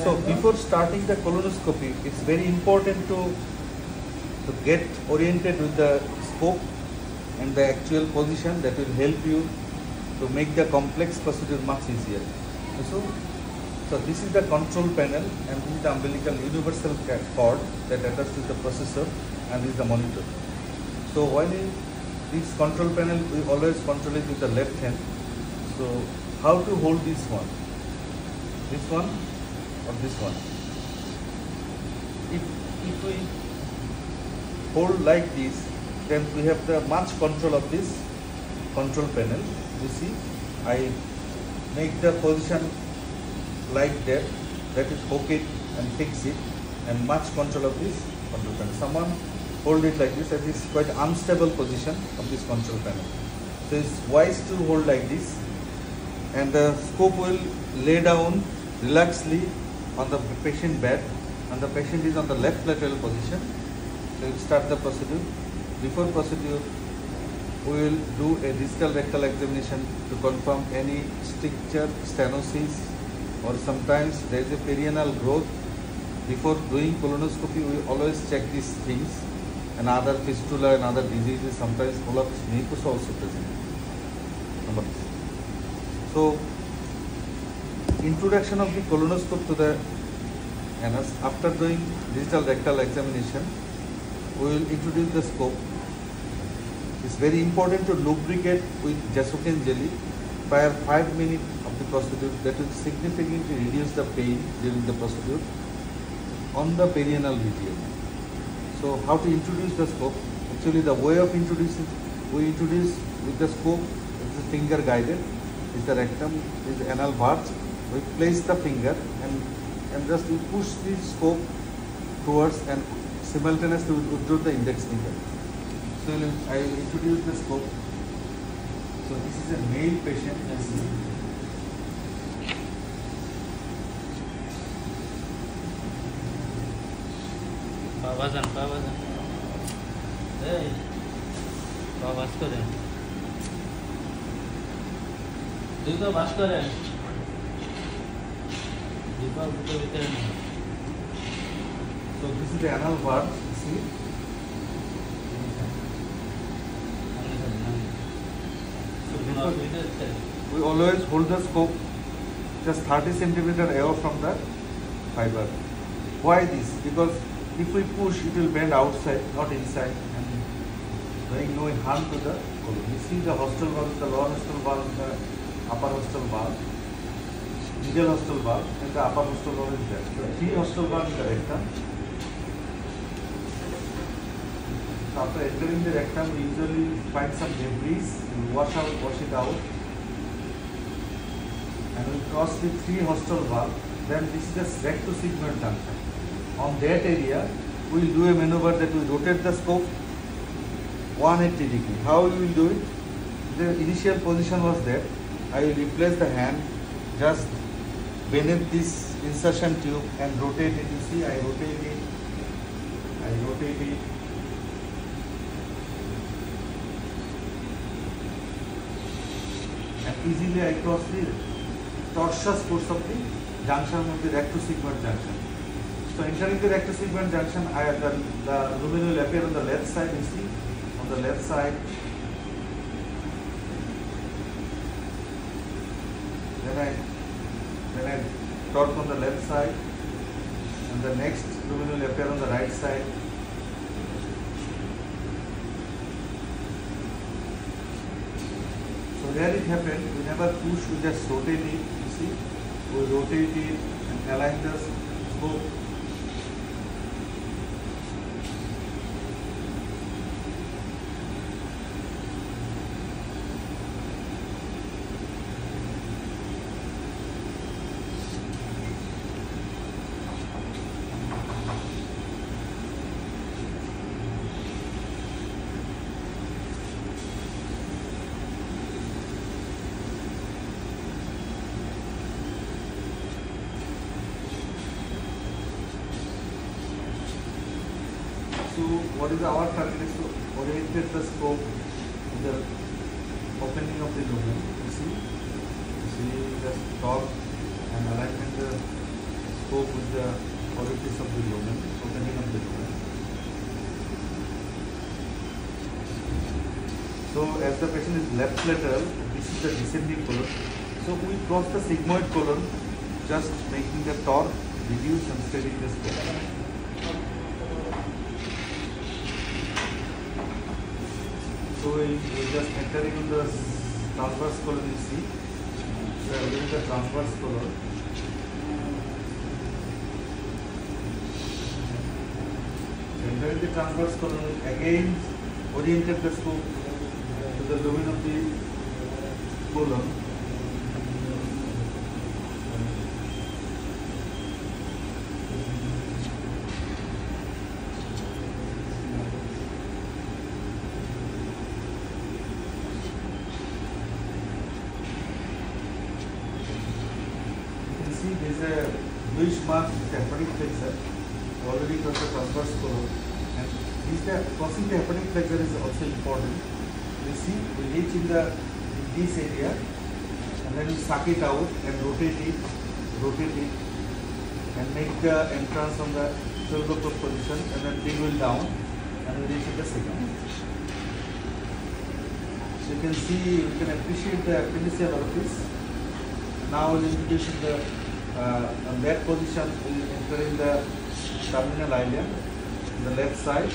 So before starting the colonoscopy, it's very important to get oriented with the scope and the actual position that will help you to make the complex procedure much easier. So this is the control panel and this is the umbilical universal cord that attaches to the processor and this is the monitor. So while in this control panel, we always control it with the left hand. So how to hold this one? This one or this one? If we hold like this, then we have the much control of this control panel. You see, I make the position like that, that is okay and fix it, and much control of this control panel. Someone hold it like this, and it's quite unstable position of this control panel. So it's wise to hold like this, and the scope will lay down relaxedly on the patient bed, and the patient is on the left lateral position. So we'll start the procedure. Before procedure, we will do a distal rectal examination to confirm any stricture, stenosis, or sometimes there is a perianal growth. Before doing colonoscopy, we always check these things, and other fistula and other diseases, sometimes prolapse mucosa also present. So, introduction of the colonoscope to the anus. After doing distal rectal examination, we will introduce the scope. It's very important to lubricate with Jasoken jelly prior 5 minutes of the procedure. That will significantly reduce the pain during the procedure on the perianal region. So how to introduce the scope? Actually, the way of introducing, we introduce with the scope. It's finger guided. Is the rectum, is the anal verge. We place the finger and just we push the scope towards and simultaneously we withdraw the index finger. So I will introduce the scope. So this is a male patient. Babasan. Hey, Babas ko din. Dito bas ko din. So this is the anal verge. See. We always hold the scope just 30 centimeter away from the fiber. Why this? Because if we push, it will bend outside, not inside, and doing no harm to the colon. You see the hostel valve, the lower hostel valve, the upper hostel valve, middle hostel valve, and the upper hostel valve is there. The 3 hostel valve in the rectum. So after entering the rectum, we usually find some debris, we wash it out, and we cross the 3 hostel valve. Then this is the recto-sigmoid junction. On that area, we will do a maneuver that we rotate the scope 180 degree. How we will do it? The initial position was there. I will replace the hand just beneath this insertion tube and rotate it. You see, I rotate it. And easily I cross the tortuous force of the junction of the recto-sigmoid junction. So entering the recto-sigmoid junction, the lumen will appear on the left side. You see, on the left side. Then I torque on the left side, and the next lumen will appear on the right side. So there it happened. We never push, we just rotate it. You see, we rotate it and align the scope. So what is our target is to orientate the scope to the opening of the lumen. You see just torque and alignment the scope with the orifice of the lumen, opening of the lumen. So as the patient is left lateral, this is the descending colon. So we cross the sigmoid colon, just making the torque reduce and steadying the scope. So we just entering in the transverse colon, you see. So we are doing the transverse colon. Entering the transverse colon, again oriented the scope to the lumen of the colon. See, there is a bluish mark with the hepatic flexor already crossed the transverse colon, and crossing the hepatic flexor is also important. You see, we reach in this area, and then we suck it out and rotate it, and make the entrance on the shoulder position, and then pinwheel down, and we reach in the second. So you can see, you can appreciate the appendiceal orifice. Now we'll introduce the on that position, we will enter in the terminal ileum, the left side.